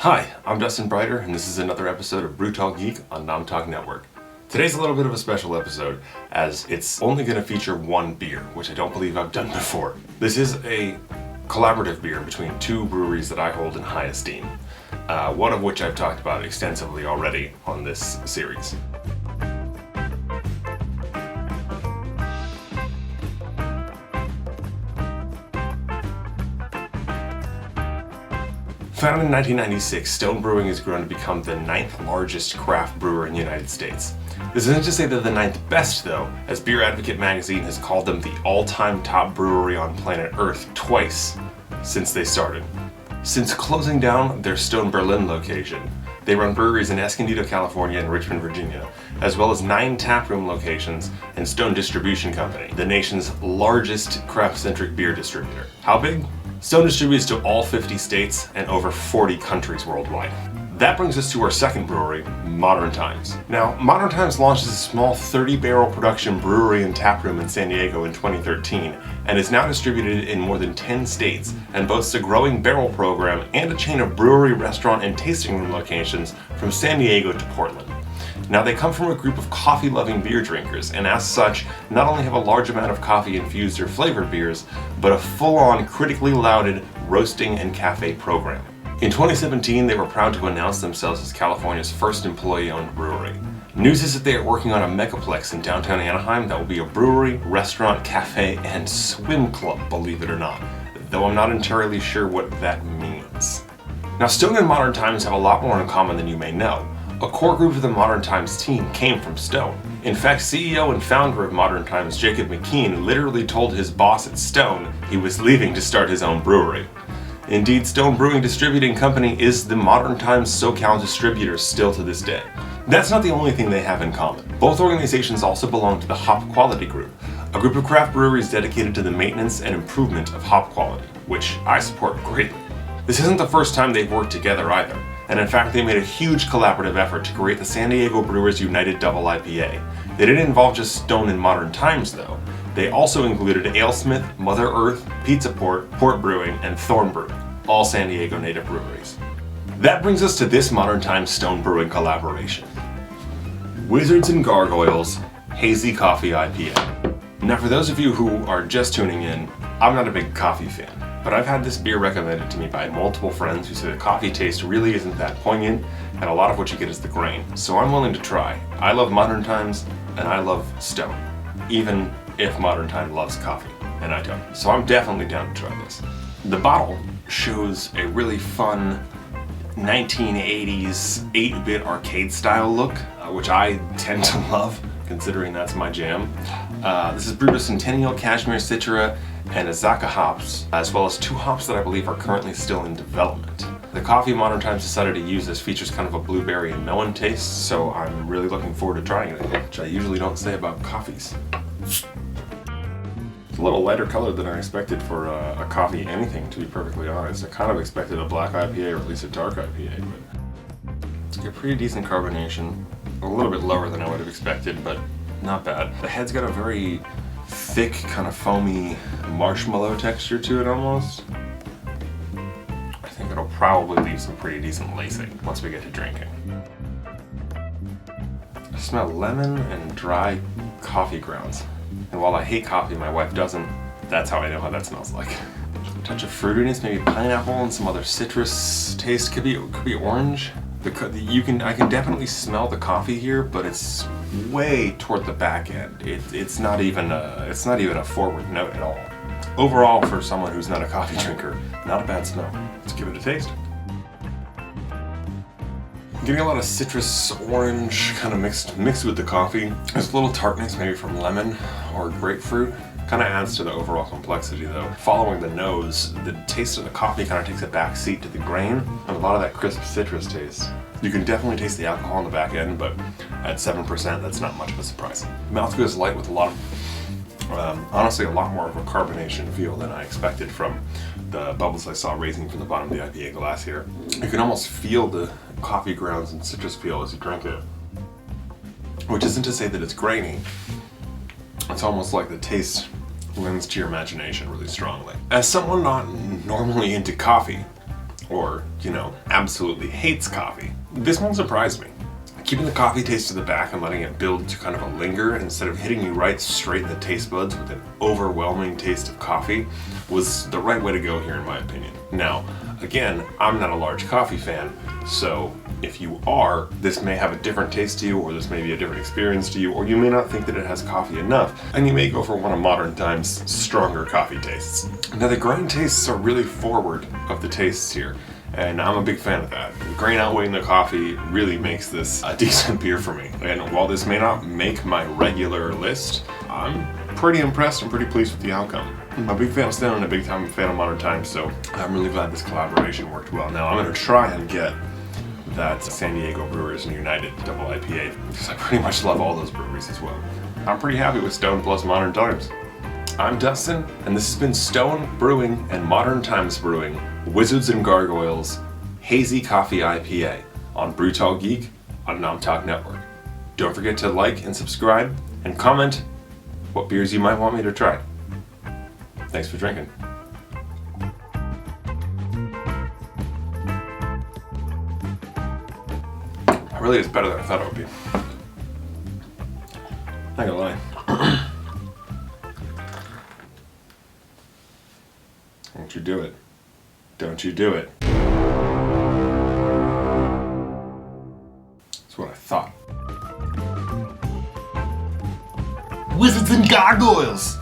Hi, I'm Dustin Brighter, and this is another episode of Brew Talk Geek on Nom Talk Network. Today's a little bit of a special episode, as it's only going to feature one beer, which I don't believe I've done before. This is a collaborative beer between two breweries that I hold in high esteem, one of which I've talked about extensively already on this series. Founded in 1996, Stone Brewing has grown to become the 9th largest craft brewer in the United States. This isn't to say they're the 9th best though, as Beer Advocate magazine has called them the all-time top brewery on planet Earth twice since they started. Since closing down their Stone Berlin location, they run breweries in Escondido, California and Richmond, Virginia, as well as 9 taproom locations and Stone Distribution Company, the nation's largest craft-centric beer distributor. How big? Stone distributes to all 50 states and over 40 countries worldwide. That brings us to our second brewery, Modern Times. Now, Modern Times launched as a small 30-barrel production brewery and taproom in San Diego in 2013, and is now distributed in more than 10 states, and boasts a growing barrel program and a chain of brewery, restaurant, and tasting room locations from San Diego to Portland. Now, they come from a group of coffee-loving beer drinkers, and as such, not only have a large amount of coffee-infused or flavored beers, but a full-on, critically lauded roasting and cafe program. In 2017, they were proud to announce themselves as California's first employee-owned brewery. News is that they are working on a megaplex in downtown Anaheim that will be a brewery, restaurant, cafe, and swim club, believe it or not, though I'm not entirely sure what that means. Now, Stone and Modern Times have a lot more in common than you may know. A core group of the Modern Times team came from Stone. In fact, CEO and founder of Modern Times, Jacob McKean, literally told his boss at Stone he was leaving to start his own brewery. Indeed, Stone Brewing Distributing Company is the Modern Times SoCal distributor still to this day. That's not the only thing they have in common. Both organizations also belong to the Hop Quality Group, a group of craft breweries dedicated to the maintenance and improvement of hop quality, which I support greatly. This isn't the first time they've worked together either. And in fact, they made a huge collaborative effort to create the San Diego Brewers United Double IPA. They didn't involve just Stone and Modern Times though. They also included AleSmith, Mother Earth, Pizza Port, Port Brewing, and Thorn Brewing, all San Diego native breweries. That brings us to this Modern Times Stone Brewing collaboration. Wizards and Gargoyles Hazy Coffee IPA. Now, for those of you who are just tuning in, I'm not a big coffee fan. But I've had this beer recommended to me by multiple friends who say the coffee taste really isn't that poignant, and a lot of what you get is the grain. So I'm willing to try. I love Modern Times, and I love Stone, even if Modern Times loves coffee, and I don't. So I'm definitely down to try this. The bottle shows a really fun 1980s 8-bit arcade style look, which I tend to love, considering that's my jam. This is brewed with Centennial, Cashmere, Citra, and Azacca hops, as well as 2 hops that I believe are currently still in development. The coffee Modern Times decided to use this features kind of a blueberry and melon taste, so I'm really looking forward to trying it, which I usually don't say about coffees. It's a little lighter color than I expected for a coffee anything, to be perfectly honest. I kind of expected a black IPA or at least a dark IPA, but it's got pretty decent carbonation. A little bit lower than I would have expected, but not bad. The head's got a very thick, kind of foamy marshmallow texture to it almost. I think it'll probably leave some pretty decent lacing once we get to drinking. I smell lemon and dry coffee grounds. And while I hate coffee, my wife doesn't, that's how I know how that smells like. A touch of fruitiness, maybe pineapple and some other citrus taste. Could be orange. I can definitely smell the coffee here, but it's way toward the back end. It's not even a forward note at all. Overall, for someone who's not a coffee drinker, not a bad smell. Let's give it a taste. I'm getting a lot of citrus, orange, kind of mixed with the coffee. There's a little tartness, maybe from lemon or grapefruit. Kind of adds to the overall complexity though. Following the nose, the taste of the coffee kind of takes a back seat to the grain, and a lot of that crisp citrus taste. You can definitely taste the alcohol on the back end, but at 7%, that's not much of a surprise. Mouthfeel is light with a lot of, honestly, a lot more of a carbonation feel than I expected from the bubbles I saw raising from the bottom of the IPA glass here. You can almost feel the coffee grounds and citrus peel as you drink it, which isn't to say that it's grainy. It's almost like the taste lends to your imagination really strongly. As someone not normally into coffee, or, absolutely hates coffee. This won't surprise me. Keeping the coffee taste to the back and letting it build to kind of a linger instead of hitting you right straight in the taste buds with an overwhelming taste of coffee was the right way to go here in my opinion. Now, again, I'm not a large coffee fan, so if you are, this may have a different taste to you, or this may be a different experience to you, or you may not think that it has coffee enough, and you may go for one of modern times' stronger coffee tastes. Now the grain tastes are really forward of the tastes here, and I'm a big fan of that. The grain outweighing the coffee really makes this a decent beer for me. And while this may not make my regular list, I'm pretty impressed and pretty pleased with the outcome. I'm a big fan of Stone and a big time fan of Modern Times, so I'm really glad this collaboration worked well. Now I'm going to try and get that San Diego Brewers United double IPA, because I pretty much love all those breweries as well. I'm pretty happy with Stone plus Modern Times. I'm Dustin, and this has been Stone Brewing and Modern Times Brewing Wizards and Gargoyles Hazy Coffee IPA on Brew Talk Geek on Nom Talk Network. Don't forget to like and subscribe and comment what beers you might want me to try. Thanks for drinking. It really is better than I thought it would be. Not gonna lie. Don't you do it. Don't you do it. That's what I thought. Wizards and Gargoyles!